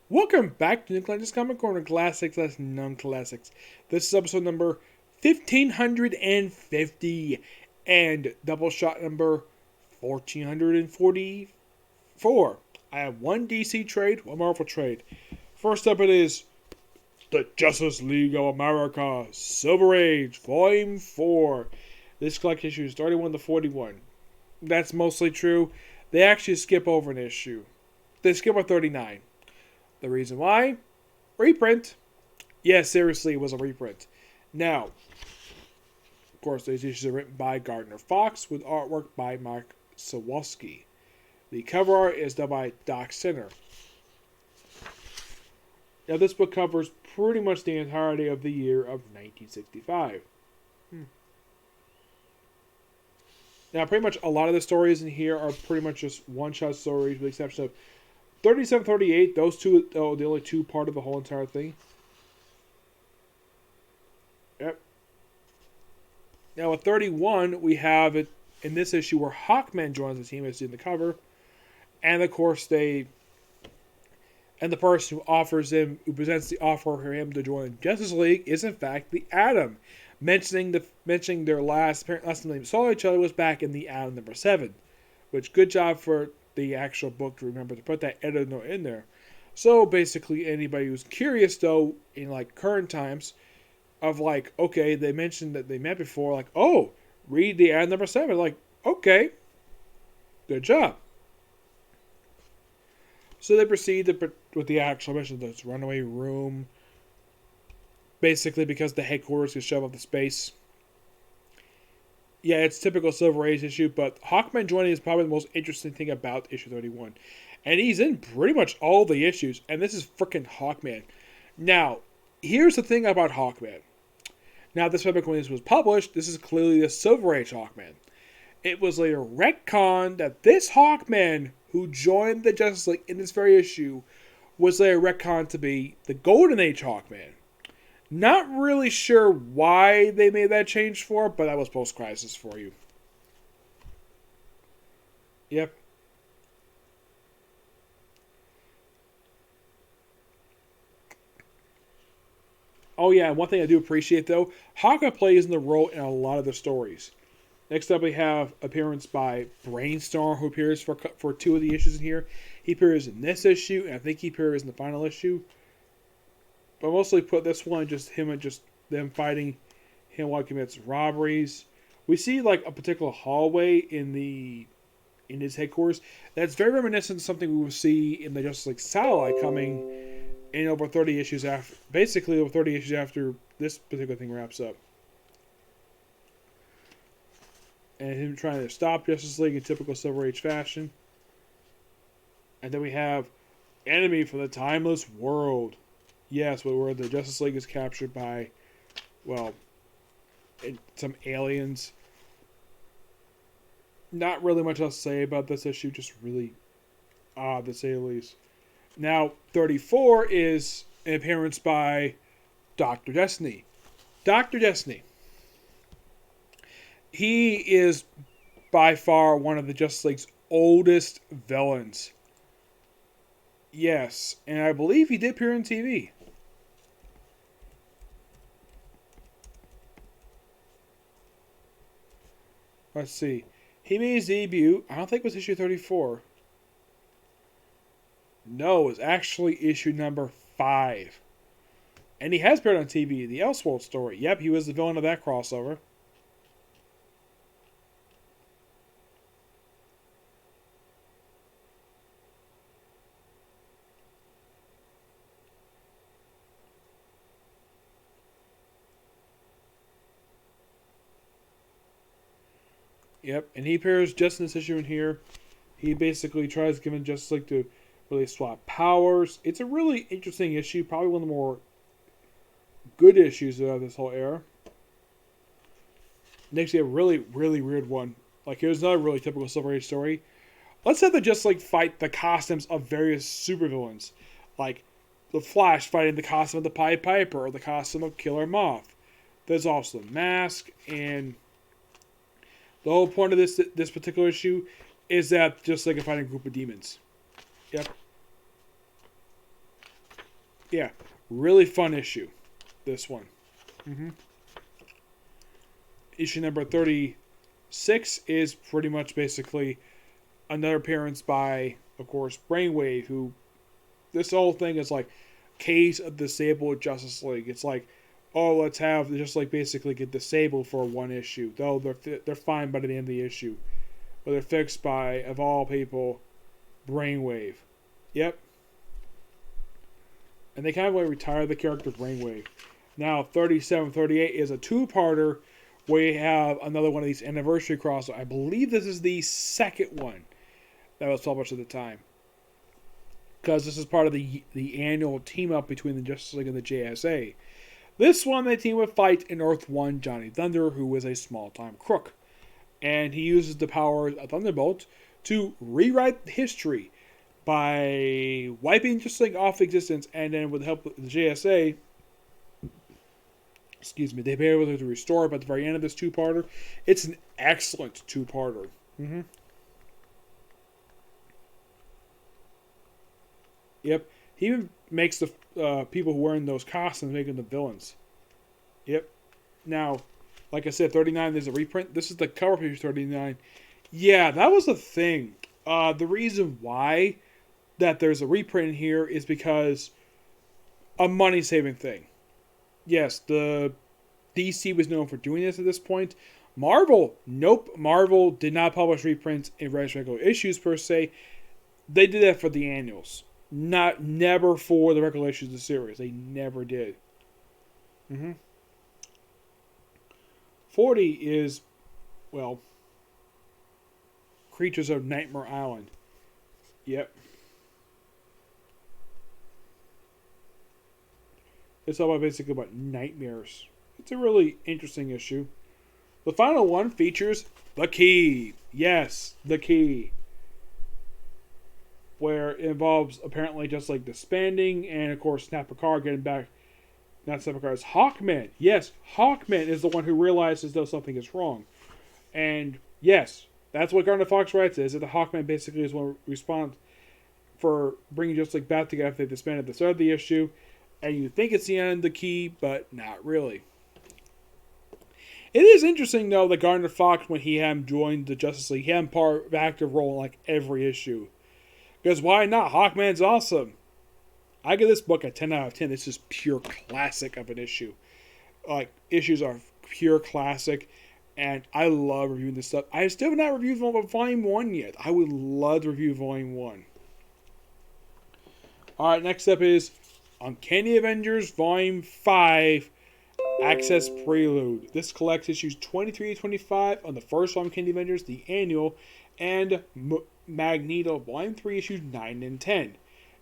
Welcome back to Nicholas Comic Corner Classics / Non-Classics. This is episode number 1550 and Doubleshot number 1444. I have one DC trade, one Marvel trade. First up it is the Justice League of America Silver Age Volume 4. This collection issue is 31 to 41. That's mostly true. They actually skip over an issue. They skip over 39. The reason why? Reprint. Yeah, seriously, it was a reprint. Now, of course, these issues are written by Gardner Fox with artwork by Mark Sawalski. The cover art is done by Doc Sinner. Now, this book covers pretty much the entirety of the year of 1965. Now, pretty much a lot of the stories in here are pretty much just one-shot stories, with the exception of 37, 38, those two are the only two part of the whole entire thing. Yep. Now with 31, we have it in this issue where Hawkman joins the team as in the cover. And of course the person who presents the offer for him to join Justice League is in fact the Atom. Mentioning their last time they saw each other was back in the Atom number 7. Which good job for the actual book to remember to put that editor note in there. So basically anybody who's curious though in like current times of like, okay, they mentioned that they met before, like, oh, read the ad number 7, like, okay, good job. So they proceed with the actual mission, this runaway room, basically because the headquarters gets shoved off the space. Yeah, it's typical Silver Age issue, but Hawkman joining is probably the most interesting thing about issue 31. And he's in pretty much all the issues, and this is freaking Hawkman. Now, here's the thing about Hawkman. Now, this book, when this was published, this is clearly the Silver Age Hawkman. It was later retconned that this Hawkman, who joined the Justice League in this very issue, was later retconned to be the Golden Age Hawkman. Not really sure why they made that change for, but that was post-crisis for you. Yep. Oh yeah, one thing I do appreciate though, Hawkeye plays in the role in a lot of the stories. Next up we have appearance by Brainstorm, who appears for 2 of the issues in here. He appears in this issue, and I think he appears in the final issue. But mostly put this one just him and just them fighting him while he commits robberies. We see like a particular hallway in his headquarters that's very reminiscent of something we will see in the Justice League Satellite coming in over 30 issues after, basically over 30 issues after this particular thing wraps up. And him trying to stop Justice League in typical Silver Age fashion. And then we have Enemy from the Timeless World. Yes, where the Justice League is captured by, well, some aliens. Not really much else to say about this issue, just really odd to say the least. Now, 34 is an appearance by Dr. Destiny. Dr. Destiny. He is by far one of the Justice League's oldest villains. Yes, and I believe he did appear on TV. Let's see. He made his debut, I don't think it was issue 34. No, it was actually issue number 5. And he has appeared on TV, the Elseworld story. Yep, he was the villain of that crossover. Yep, and he appears just in this issue in here. He basically tries to give him Justice League to really swap powers. It's a really interesting issue, probably one of the more good issues of this whole era. Next, we have a really, really weird one. Like, here's another really typical Silver Age story. Let's have the Justice League fight the costumes of various supervillains. Like, the Flash fighting the costume of the Pied Piper, or the costume of Killer Moth. There's also the Mask, and the whole point of this particular issue is that just like fighting a group of demons. Yep. Yeah, really fun issue. This one. Issue number 36 is pretty much basically another appearance by, of course, Brainwave, who this whole thing is like case of disabled Justice League. It's like, oh, let's have just like basically get disabled for one issue. Though they're fine by the end of the issue. But they're fixed by, of all people, Brainwave. Yep. And they kind of like retire the character Brainwave. Now, 37, 38 is a two-parter where you have another one of these anniversary crossovers. I believe this is the second one that was published at the time. Because this is part of the annual team-up between the Justice League and the JSA. This one, they team would fight in Earth 1 Johnny Thunder, who is a small-time crook. And he uses the power of Thunderbolt to rewrite history by wiping Justice League off existence, and then with the help of the JSA, they've been able to restore it by the very end of this two-parter. It's an excellent two-parter. Yep. He even makes the people who are wearing those costumes make them the villains. Yep. Now, like I said, 39, there's a reprint. This is the cover page 39. Yeah, that was the thing. The reason why that there's a reprint here is because a money-saving thing. Yes, the DC was known for doing this at this point. Marvel, nope. Marvel did not publish reprints in regular issues per se. They did that for the annuals. Never for the regular issues of the series. They never did. 40 is, well, Creatures of Nightmare Island. Yep. It's all basically about nightmares. It's a really interesting issue. The final one features the Key. Yes, the Key. Where it involves apparently just like disbanding and of course Snap Picard getting back. Not Snap Picard, it's Hawkman. Yes, Hawkman is the one who realizes though something is wrong. And yes, that's what Gardner Fox writes is that the Hawkman basically is one response for bringing Justice League back together if they disbanded at the start of the issue. And you think it's the end of the Key, but not really. It is interesting, though, that Gardner Fox, when he had joined the Justice League, he had part of active role in like every issue. Because why not? Hawkman's awesome. I give this book a 10 out of 10. This is pure classic of an issue. Like, issues are pure classic. And I love reviewing this stuff. I still have not reviewed Volume 1 yet. I would love to review Volume 1. Alright, next up is Uncanny Avengers Volume 5, Access Prelude. This collects issues 23 to 25 on the first Uncanny Avengers, the annual, and Magneto Volume 3, issues 9 and 10.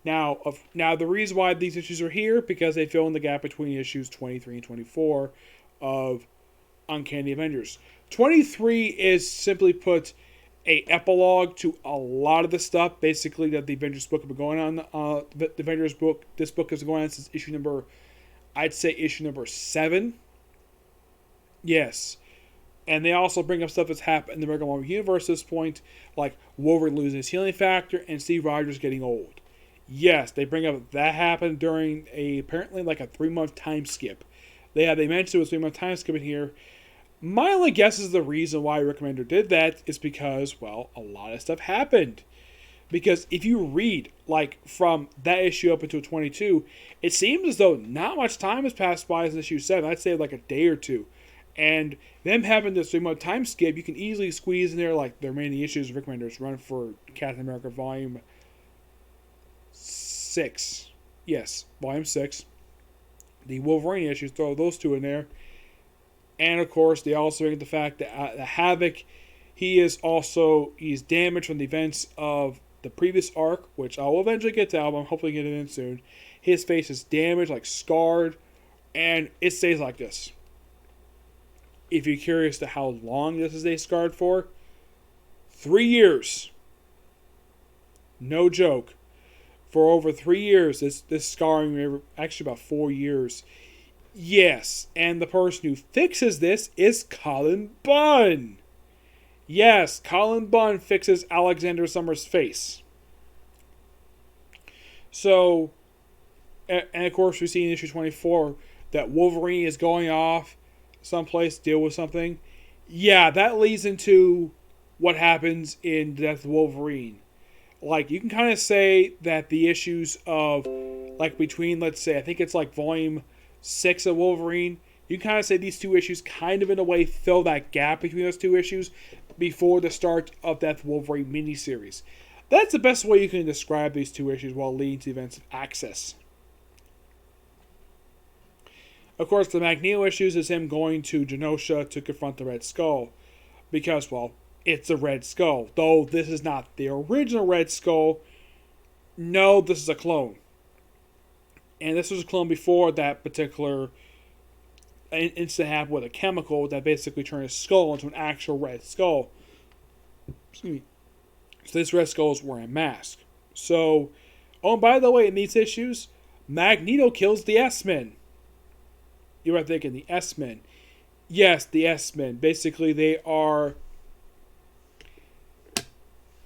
Now, the reason why these issues are here, because they fill in the gap between issues 23 and 24 of Uncanny Avengers. 23 is simply put a epilogue to a lot of the stuff, basically, that the Avengers book have been going on. The Avengers book, this book is going on since issue number 7. Yes. And they also bring up stuff that's happened in the regular Marvel Universe at this point, like Wolverine losing his healing factor and Steve Rogers getting old. Yes, they bring up that happened during apparently like a 3-month time skip. They mentioned it was a 3-month time skip in here. My only guess is the reason why Rick Remender did that is because, well, a lot of stuff happened. Because if you read, like, from that issue up until 22, it seems as though not much time has passed by since issue 7. I'd say like a day or two. And them having this 3-month time skip, you can easily squeeze in there, like, the remaining issues of Rick Remender's run for Captain America Volume 6. Yes, Volume 6. The Wolverine issues, throw those two in there. And, of course, they also bring up the fact that the Havoc, he's damaged from the events of the previous arc, which I will eventually get to. I'm hopefully get it in soon. His face is damaged, like scarred, and it stays like this. If you're curious to how long this is scarred for, 3 years. No joke. For over 3 years, this scarring, actually about 4 years. Yes, and the person who fixes this is Colin Bunn. Yes, Colin Bunn fixes Alexander Summers' face. So, And of course, we see in issue 24 that Wolverine is going off someplace to deal with something. Yeah, that leads into what happens in Death of Wolverine. Like, you can kind of say that the issues of, like, between, let's say, I think it's like volume 6 of Wolverine, you can kind of say these two issues kind of, in a way, fill that gap between those two issues before the start of Death of Wolverine miniseries. That's the best way you can describe these two issues while leading to the events of Access. Of course, the Magneto issues is him going to Genosha to confront the Red Skull. Because, well, it's a Red Skull. Though this is not the original Red Skull. No, this is a clone. And this was a clone before that particular incident happened with a chemical that basically turned his skull into an actual Red Skull. Excuse me. So this Red Skull is wearing a mask. So, oh, and by the way, in these issues, Magneto kills the S-Men. You might thinking the S-Men. Yes, the S-Men. Basically, they are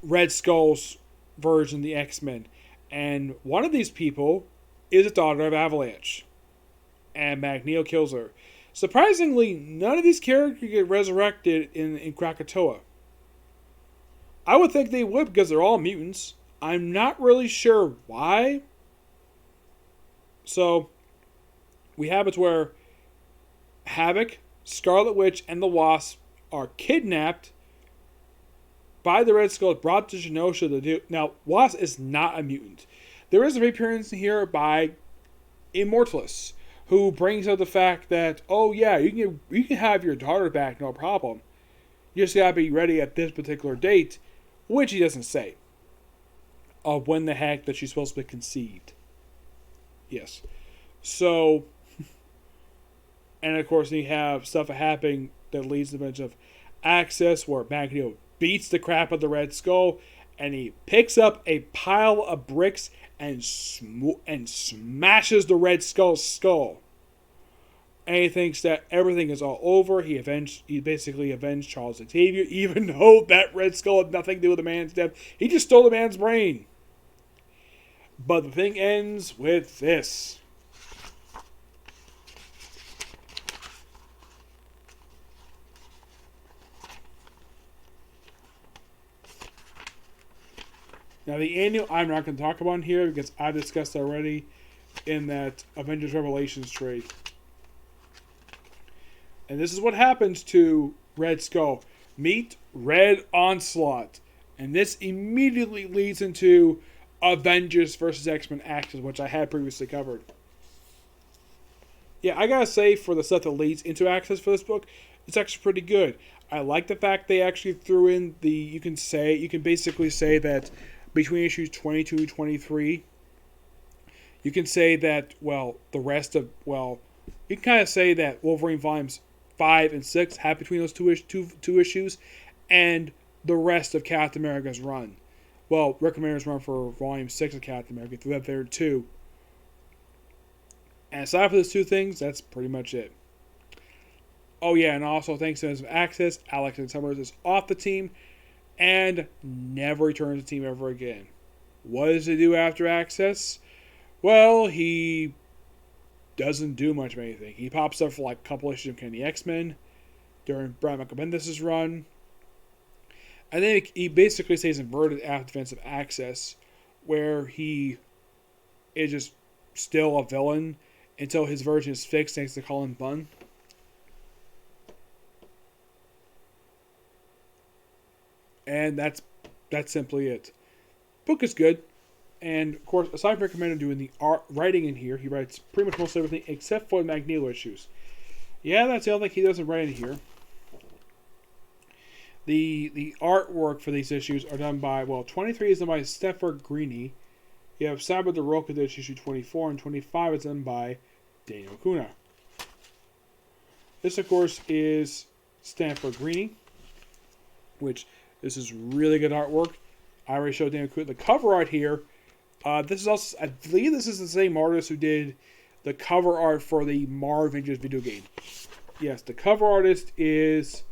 Red Skull's version of the X-Men. And one of these people is a daughter of Avalanche. And Magneto kills her. Surprisingly, none of these characters get resurrected in Krakatoa. I would think they would because they're all mutants. I'm not really sure why. So, we have it where Havoc, Scarlet Witch, and the Wasp are kidnapped by the Red Skull, brought to Genosha to do. Now, Wasp is not a mutant. There is a appearance here by Immortalist, who brings up the fact that, oh yeah, you can have your daughter back, no problem. You just gotta be ready at this particular date, which he doesn't say. Of when the heck that she's supposed to be conceived. Yes. So, and of course, you have stuff happening that leads to the event of Access, where Magneto beats the crap out of the Red Skull, and he picks up a pile of bricks and smashes the Red Skull's skull. And he thinks that everything is all over. He basically avenged Charles Xavier, even though that Red Skull had nothing to do with the man's death. He just stole the man's brain. But the thing ends with this. Now, the annual I'm not going to talk about here because I've discussed already in that Avengers Revelations trade. And this is what happens to Red Skull. Meet Red Onslaught. And this immediately leads into Avengers vs. X-Men Access, which I had previously covered. Yeah, I gotta say, for the stuff that leads into Access for this book, it's actually pretty good. I like the fact they actually threw in you can basically say that between issues 22 and 23, you can say that, well, you can kind of say that Wolverine volumes 5 and 6 have between those two issues, and the rest of Captain America's run. Well, Rick Remender's run for volume 6 of Captain America, through that there too. And aside from those two things, that's pretty much it. Oh yeah, and also thanks to his Access, Alex Summers is off the team and never returns to the team ever again. What does he do after Access? Well, he doesn't do much of anything. He pops up for like a couple issues of Uncanny X-Men during Brian Michael Bendis' run. And then he basically stays inverted after Defensive Access, where he is just still a villain until his version is fixed thanks to Colin Bunn. And that's simply it. Book is good. And, of course, aside from recommending doing the writing in here, he writes pretty much most everything except for the Magneto issues. Yeah, that's the only thing he doesn't write in here. The artwork for these issues are done by, 23 is done by Stefan Greeny. You have Cyber the Roka, that's issue 24, and 25 is done by Daniel Kuna. This, of course, is Stefan Greeny, which this is really good artwork. I already showed Daniel Kuna the cover art here. This is also, I believe this is the same artist who did the cover art for the Avengers video game. Yes, the cover artist is,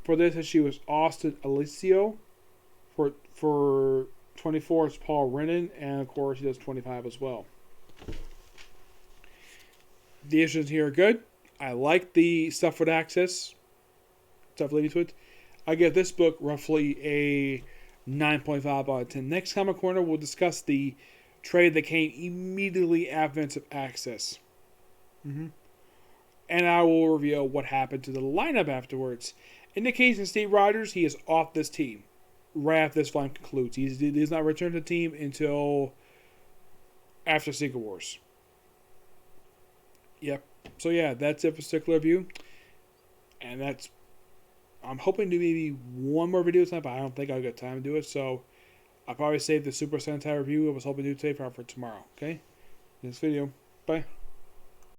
for this issue, is Austin Alicio. For 24, it's Paul Renan, and of course, he does 25 as well. The issues here are good. I like the stuff with Access, stuff leading to it. I give this book roughly a 9.5 out of 10. Next Comic Corner, we'll discuss the trade that came immediately after of Access. And I will reveal what happened to the lineup afterwards. In the case of Steve Rogers, he is off this team right after this volume concludes. He's not returned to the team until after Secret Wars. Yep. So yeah, that's it for Stickler Review. And that's... I'm hoping to do maybe one more video tonight, but I don't think I'll get time to do it. So I'll probably save the Super Sentai review I was hoping to do today for tomorrow. Okay? This video. Bye.